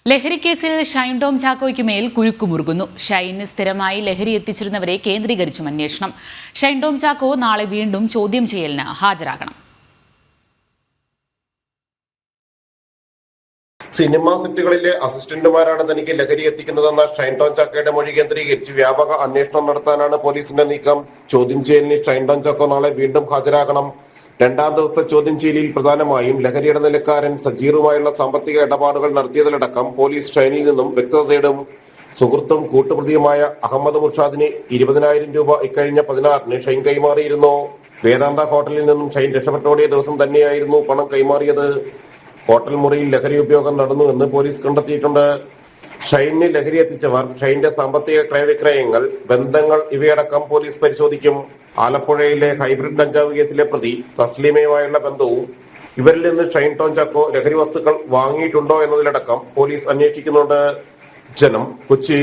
ലഹരിക്കേസിൽ ഷൈൻ ടോം ചാക്കോയ്ക്ക് മേൽ കുരുക്കുമുറുകുന്നു. ഷൈന് സ്ഥിരമായി ലഹരി എത്തിച്ചിരുന്നവരെ കേന്ദ്രീകരിച്ചും അന്വേഷണം. ഷൈൻ ടോം ചാക്കോ നാളെ വീണ്ടും ചോദ്യം ചെയ്യലിന് ഹാജരാകണം. സിനിമാ സെറ്റുകളിലെ അസിസ്റ്റന്റുമാരാണ് തനിക്ക് ലഹരി എത്തിക്കുന്നതെന്ന ഷൈൻ ടോം ചാക്കോയുടെ മൊഴി കേന്ദ്രീകരിച്ച് വ്യാപക അന്വേഷണം നടത്താനാണ് പോലീസിന്റെ നീക്കം. ചോദ്യം ചെയ്യലിന് ഷൈൻ ടോം ചാക്കോ നാളെ വീണ്ടും ഹാജരാകണം. രണ്ടാം ദിവസത്തെ ചോദ്യം ചെയ്യലിൽ പ്രധാനമായും ലഹരി ഇടനിലക്കാരൻ സജീറുമായുള്ള സാമ്പത്തിക ഇടപാടുകൾ നടത്തിയതിലടക്കം പോലീസ് ഷൈനിൽ നിന്നും വ്യക്തത തേടും. സുഹൃത്തും കൂട്ടുപ്രതിയുമായ അഹമ്മദ് മുർഷാദിന് 20,000 രൂപ ഇക്കഴിഞ്ഞ 16-ന് ഷൈൻ കൈമാറിയിരുന്നു. വേദാന്ത ഹോട്ടലിൽ നിന്നും ഷൈൻ രക്ഷപ്പെട്ടോടിയ ദിവസം തന്നെയായിരുന്നു പണം കൈമാറിയത്. ഹോട്ടൽ മുറിയിൽ ലഹരി ഉപയോഗം നടന്നുവെന്ന് പോലീസ് കണ്ടെത്തിയിട്ടുണ്ട്. ഷൈനിന് ലഹരി എത്തിച്ചവർ, ഷൈന്റെ സാമ്പത്തിക ക്രയവിക്രയങ്ങൾ, ബന്ധങ്ങൾ ഇവയടക്കം പോലീസ് പരിശോധിക്കും. ആലപ്പുഴയിലെ ഹൈബ്രിഡ് കഞ്ചാവ് കേസിലെ പ്രതി തസ്ലീമയുമായുള്ള ബന്ധവും ഇവരിൽ നിന്ന് ഷൈൻ ടോം ചാക്കോ ലഹരി വസ്തുക്കൾ വാങ്ങിയിട്ടുണ്ടോ എന്നതിലടക്കം പോലീസ് അന്വേഷിക്കുന്നുണ്ട്. ജനം, കൊച്ചി.